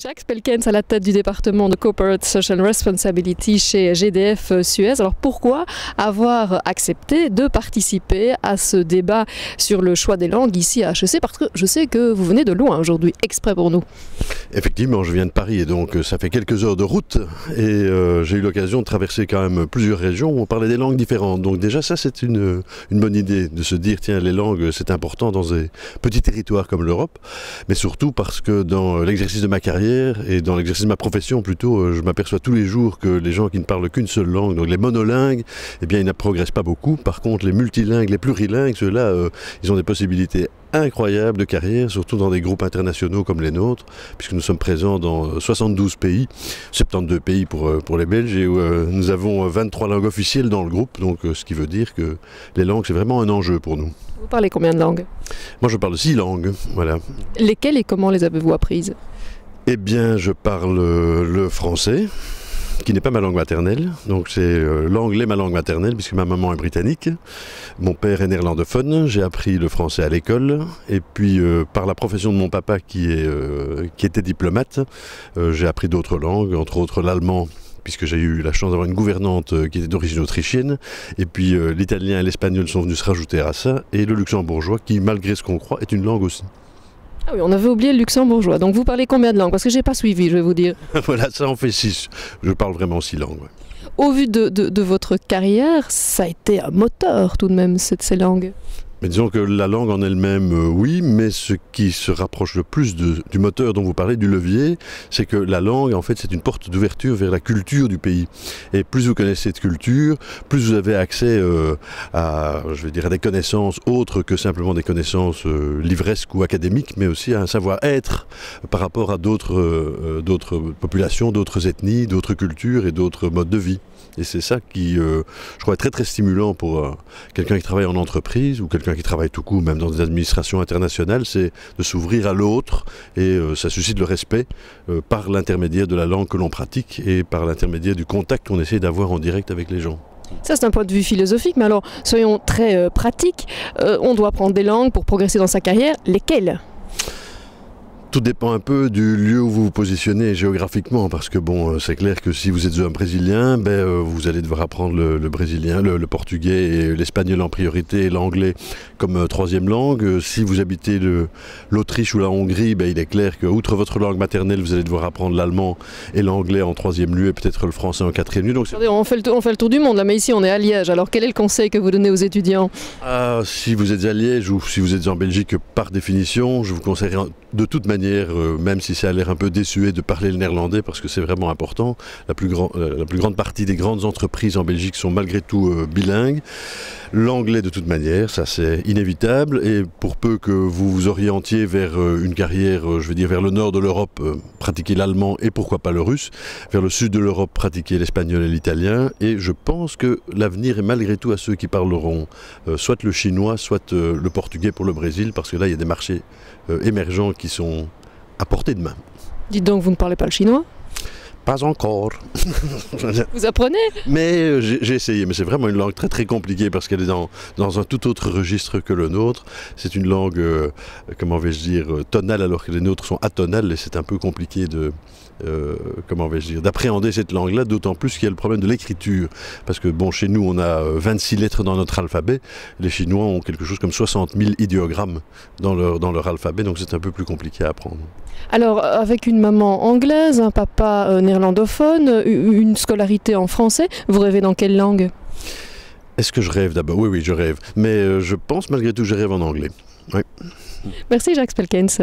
Jacques Spelkens à la tête du département de Corporate Social Responsibility chez GDF Suez. Alors pourquoi avoir accepté de participer à ce débat sur le choix des langues ici à HEC? Parce que je sais que vous venez de loin aujourd'hui, exprès pour nous. Effectivement, je viens de Paris et donc ça fait quelques heures de route et j'ai eu l'occasion de traverser quand même plusieurs régions où on parlait des langues différentes. Donc déjà ça c'est une bonne idée de se dire tiens les langues c'est important dans des petits territoires comme l'Europe, mais surtout parce que dans l'exercice de ma carrière et dans l'exercice de ma profession plutôt, je m'aperçois tous les jours que les gens qui ne parlent qu'une seule langue, donc les monolingues, eh bien ils ne progressent pas beaucoup. Par contre les multilingues, les plurilingues, ceux-là ils ont des possibilités incroyables de carrière, surtout dans des groupes internationaux comme les nôtres, puisque nous sommes présents dans 72 pays, 72 pays pour les Belges, et nous avons 23 langues officielles dans le groupe, donc ce qui veut dire que les langues c'est vraiment un enjeu pour nous. Vous parlez combien de langues? Moi je parle 6 langues, voilà. Lesquelles et comment les avez-vous apprises? Eh bien je parle le français, qui n'est pas ma langue maternelle, donc c'est l'anglais ma langue maternelle puisque ma maman est britannique, mon père est néerlandophone, j'ai appris le français à l'école et puis par la profession de mon papa qui était diplomate, j'ai appris d'autres langues, entre autres l'allemand puisque j'ai eu la chance d'avoir une gouvernante qui était d'origine autrichienne, et puis l'italien et l'espagnol sont venus se rajouter à ça, et le luxembourgeois qui malgré ce qu'on croit est une langue aussi. Ah oui, on avait oublié le luxembourgeois. Donc vous parlez combien de langues? Parce que j'ai pas suivi, je vais vous dire. Voilà, ça en fait 6. Je parle vraiment 6 langues. Ouais. Au vu de votre carrière, ça a été un moteur tout de même, ces langues. Mais disons que la langue en elle-même, oui, mais ce qui se rapproche le plus du moteur dont vous parlez, du levier, c'est que la langue, en fait, c'est une porte d'ouverture vers la culture du pays. Et plus vous connaissez cette culture, plus vous avez accès à des connaissances autres que simplement des connaissances livresques ou académiques, mais aussi à un savoir-être par rapport à d'autres populations, d'autres ethnies, d'autres cultures et d'autres modes de vie. Et c'est ça qui, je crois, est très très stimulant pour quelqu'un qui travaille en entreprise ou quelqu'un qui travaille tout court, même dans des administrations internationales, c'est de s'ouvrir à l'autre et ça suscite le respect par l'intermédiaire de la langue que l'on pratique et par l'intermédiaire du contact qu'on essaie d'avoir en direct avec les gens. Ça c'est un point de vue philosophique, mais alors soyons très pratiques, on doit apprendre des langues pour progresser dans sa carrière, lesquelles ? Tout dépend un peu du lieu où vous vous positionnez géographiquement, parce que bon, c'est clair que si vous êtes un Brésilien, vous allez devoir apprendre le brésilien, le portugais et l'espagnol en priorité et l'anglais comme troisième langue. Si vous habitez l'Autriche ou la Hongrie, il est clair que outre votre langue maternelle, vous allez devoir apprendre l'allemand et l'anglais en troisième lieu et peut-être le français en quatrième lieu. Donc attendez, on fait le tour du monde là, mais ici on est à Liège. Alors quel est le conseil que vous donnez aux étudiants? Si vous êtes à Liège ou si vous êtes en Belgique, par définition, je vous conseillerais de toute manière, même si ça a l'air un peu désuet de parler le néerlandais parce que c'est vraiment important, la plus grande partie des grandes entreprises en Belgique sont malgré tout bilingues. L'anglais de toute manière, ça c'est inévitable, et pour peu que vous vous orientiez vers une carrière, vers le nord de l'Europe, pratiquer l'allemand et pourquoi pas le russe, vers le sud de l'Europe, pratiquer l'espagnol et l'italien, et je pense que l'avenir est malgré tout à ceux qui parleront soit le chinois, soit le portugais pour le Brésil, parce que là il y a des marchés émergents qui sont à portée de main. Dites donc, vous ne parlez pas le chinois? Pas encore. Vous apprenez? Mais j'ai essayé, mais c'est vraiment une langue très très compliquée parce qu'elle est dans un tout autre registre que le nôtre. C'est une langue, comment vais-je dire, tonale alors que les nôtres sont atonales et c'est un peu compliqué d'appréhender cette langue-là, d'autant plus qu'il y a le problème de l'écriture. Parce que bon, chez nous on a 26 lettres dans notre alphabet, les Chinois ont quelque chose comme 60 000 idéogrammes dans leur alphabet, donc c'est un peu plus compliqué à apprendre. Alors, avec une maman anglaise, un papa néerlandophone, une scolarité en français, vous rêvez dans quelle langue? Est-ce que je rêve d'abord? Oui, je rêve. Mais je pense malgré tout que je rêve en anglais. Oui. Merci Jacques Spelkens.